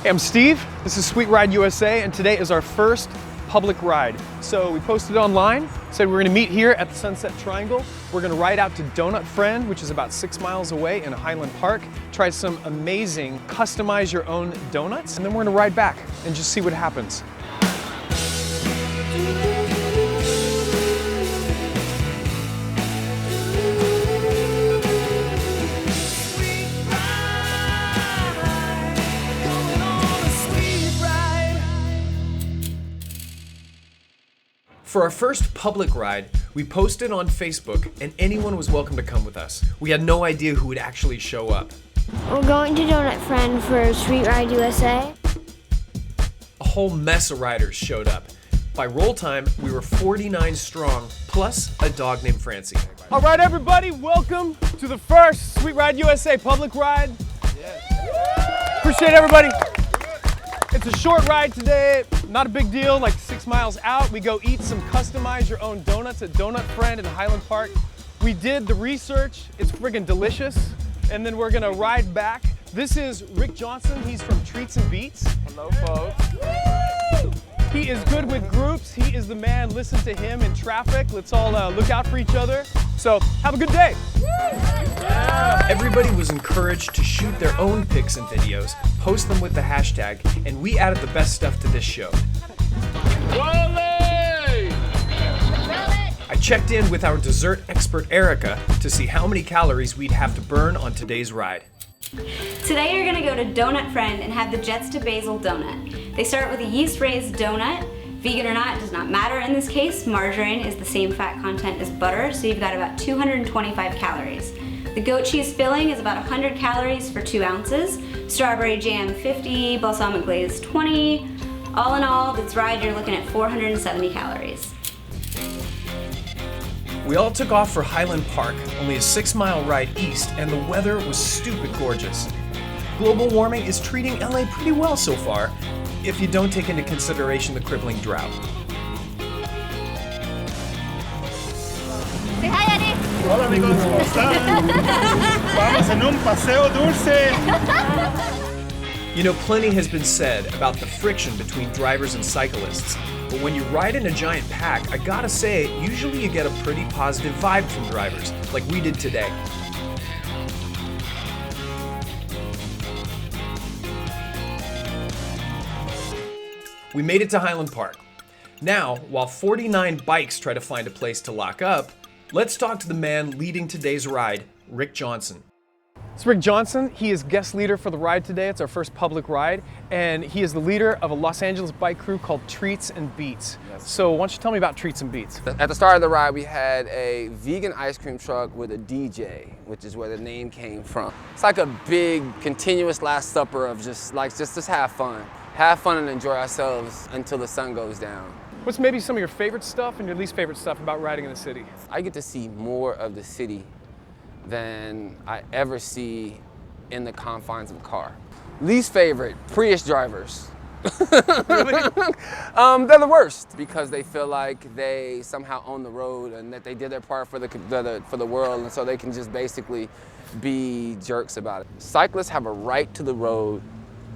Hey, I'm Steve, this is Sweet Ride USA, and today is our first public ride. So we posted online, said we're gonna meet here at the Sunset Triangle. We're gonna ride out to Donut Friend, which is about 6 miles away in Highland Park, try some amazing customize your own donuts, and then we're gonna ride back and just see what happens. For our first public ride, we posted on Facebook and anyone was welcome to come with us. We had no idea who would actually show up. We're going to Donut Friend for Sweet Ride USA. A whole mess of riders showed up. By roll time, we were 49 strong, plus a dog named Francie. All right, everybody, welcome to the first Sweet Ride USA public ride. Yes. Appreciate everybody. It's a short ride today, not a big deal, like 6 miles out. We go eat some customize your own donuts at Donut Friend in Highland Park. We did the research, it's friggin' delicious. And then we're gonna ride back. This is Rick Johnson, he's from Treats and Beats. Hello, folks. He is good with groups, he is the man, listen to him in traffic. Let's all look out for each other. So, have a good day. Everybody was encouraged to shoot their own pics and videos, post them with the hashtag, and we added the best stuff to this show. I checked in with our dessert expert Erica to see how many calories we'd have to burn on today's ride. Today you're gonna go to Donut Friend and have the Jets to Basil donut. They start with a yeast-raised donut. Vegan or not, it does not matter in this case. Margarine is the same fat content as butter, so you've got about 225 calories. The goat cheese filling is about 100 calories for 2 ounces. Strawberry jam 50, balsamic glaze 20. All in all, this ride you're looking at 470 calories. We all took off for Highland Park, only a 6-mile ride east, and the weather was stupid gorgeous. Global warming is treating LA pretty well so far, if you don't take into consideration the crippling drought. Say hi, Eddie. Hola amigos, ¿cómo están? Vamos en un paseo dulce. You know, plenty has been said about the friction between drivers and cyclists, but when you ride in a giant pack, I gotta say, usually you get a pretty positive vibe from drivers, like we did today. We made it to Highland Park. Now, while 49 bikes try to find a place to lock up, let's talk to the man leading today's ride, Rick Johnson. It's Rick Johnson. He is guest leader for the ride today. It's our first public ride, and he is the leader of a Los Angeles bike crew called Treats and Beats. Yes. So why don't you tell me about Treats and Beats? At the start of the ride, we had a vegan ice cream truck with a DJ, which is where the name came from. It's like a big, continuous Last Supper of just have fun. Have fun and enjoy ourselves until the sun goes down. What's maybe some of your favorite stuff and your least favorite stuff about riding in the city? I get to see more of the city than I ever see in the confines of a car. Least favorite, Prius drivers. Really? They're the worst because they feel like they somehow own the road and that they did their part for the world, and so they can just basically be jerks about it. Cyclists have a right to the road,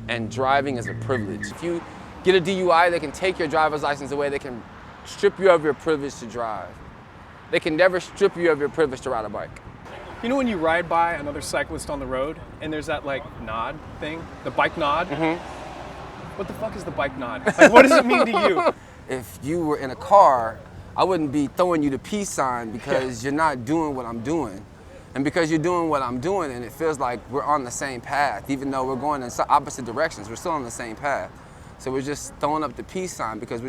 and driving is a privilege. If you get a DUI, they can take your driver's license away. They can strip you of your privilege to drive. They can never strip you of your privilege to ride a bike. You know when you ride by another cyclist on the road and there's that like nod thing, the bike nod? Mm-hmm. What the fuck is the bike nod? Like, what does it mean to you? If you were in a car, I wouldn't be throwing you the peace sign because you're not doing what I'm doing. And because you're doing what I'm doing, and it feels like we're on the same path, even though we're going in opposite directions, we're still on the same path. So we're just throwing up the peace sign because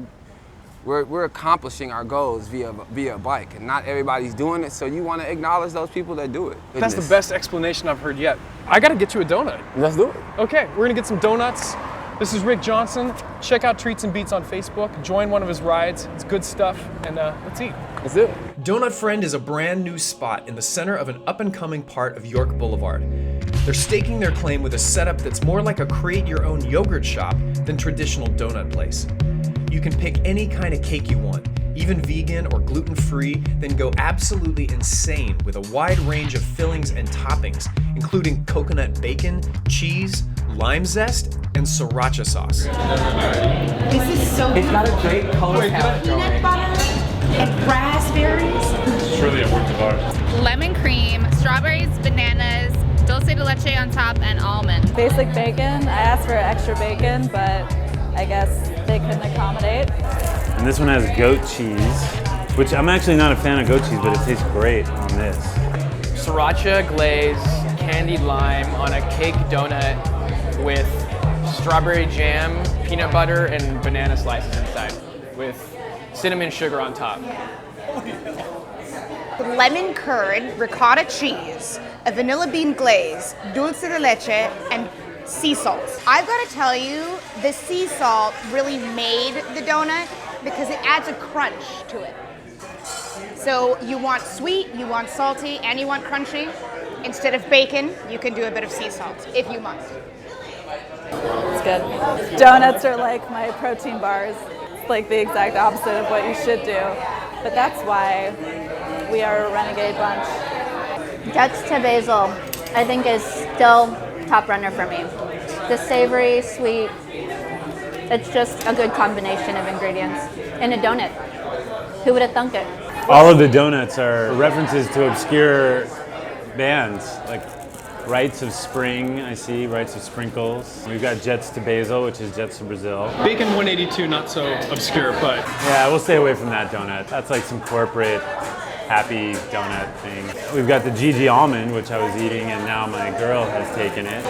we're accomplishing our goals via a bike, and not everybody's doing it. So you want to acknowledge those people that do it. That's the best explanation I've heard yet. I got to get you a donut. Let's do it. Okay, we're gonna get some donuts. This is Rick Johnson. Check out Treats and Beats on Facebook. Join one of his rides. It's good stuff, and let's eat. Let's do it. Donut Friend is a brand new spot in the center of an up-and-coming part of York Boulevard. They're staking their claim with a setup that's more like a create-your-own yogurt shop than traditional donut place. You can pick any kind of cake you want, even vegan or gluten-free, then go absolutely insane with a wide range of fillings and toppings, including coconut bacon, cheese, lime zest, and Sriracha sauce. This is so It's got a great color palette peanut going. butter and raspberries. It's truly a work of art. Lemon cream, strawberries, bananas, dulce de leche on top, and almond. Basic bacon. I asked for extra bacon, but I guess they couldn't accommodate. And this one has goat cheese, which I'm actually not a fan of goat cheese, but it tastes great on this. Sriracha glaze, candied lime on a cake donut with strawberry jam, peanut butter, and banana slices inside with cinnamon sugar on top. Lemon curd, ricotta cheese, a vanilla bean glaze, dulce de leche, and sea salt. I've got to tell you, the sea salt really made the donut because it adds a crunch to it. So you want sweet, you want salty, and you want crunchy. Instead of bacon, you can do a bit of sea salt if you must. It's good. Donuts are like my protein bars. It's like the exact opposite of what you should do. But that's why we are a renegade bunch. Jets to basil, I think, is still top runner for me. The savory, sweet, it's just a good combination of ingredients in a donut. Who would have thunk it? All of the donuts are references to obscure bands, like Rites of Spring, I see, Rites of Sprinkles. We've got Jets to Basil, which is Jets to Brazil. Bacon 182, not so obscure, but Yeah, we'll stay away from that donut. That's like some corporate happy donut thing. We've got the Gigi almond, which I was eating, and now my girl has taken it.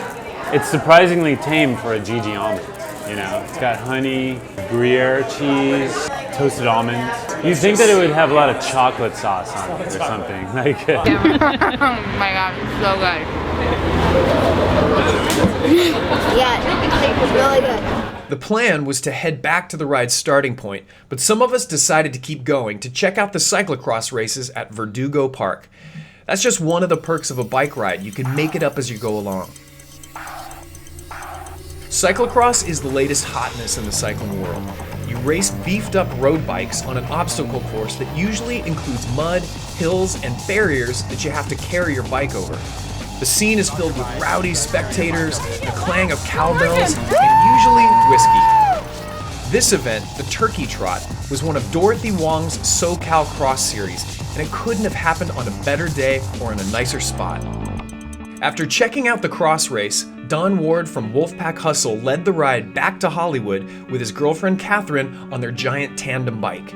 It's surprisingly tame for a Gigi almond. You know, it's got honey, Gruyere cheese, toasted almonds. You'd think that it would have a lot of chocolate sauce on it or something. Like, Oh my god, it's so good. Yeah, it's really good. the plan was to head back to the ride's starting point, but some of us decided to keep going to check out the cyclocross races at Verdugo Park. That's just one of the perks of a bike ride. You can make it up as you go along. Cyclocross is the latest hotness in the cycling world. You race beefed up road bikes on an obstacle course that usually includes mud, hills, and barriers that you have to carry your bike over. The scene is filled with rowdy spectators, the clang of cowbells, and usually whiskey. This event, the Turkey Trot, was one of Dorothy Wong's SoCalCross series, and it couldn't have happened on a better day or in a nicer spot. After checking out the cross race, Don Ward from Wolfpack Hustle led the ride back to Hollywood with his girlfriend Kathryn on their giant tandem bike.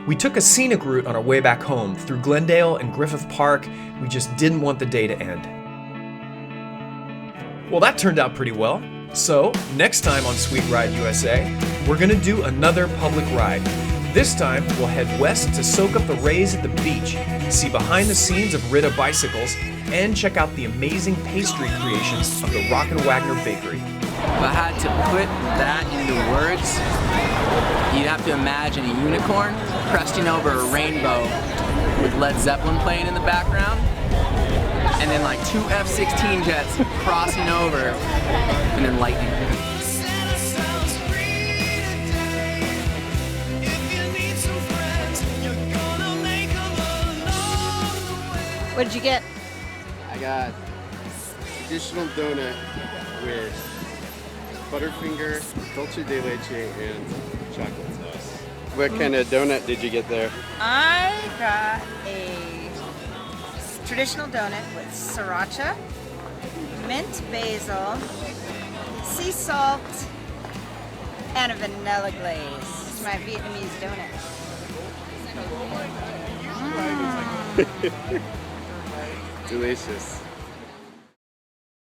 We took a scenic route on our way back home through Glendale and Griffith Park. We just didn't want the day to end. Well, that turned out pretty well. So, next time on Sweet Ride USA, we're gonna do another public ride. This time, we'll head west to soak up the rays at the beach, see behind the scenes of Rita bicycles, and check out the amazing pastry creations of the Rock & Wagner Bakery. If I had to put that into words, you'd have to imagine a unicorn cresting over a rainbow with Led Zeppelin playing in the background, and then like two F-16 jets crossing over, and then lightning. What did you get? I got additional donut with Butterfinger, dulce de leche, and chocolate sauce. What kind of donut did you get there? I got a traditional donut with sriracha, mint basil, sea salt, and a vanilla glaze. It's my Vietnamese donut. Delicious.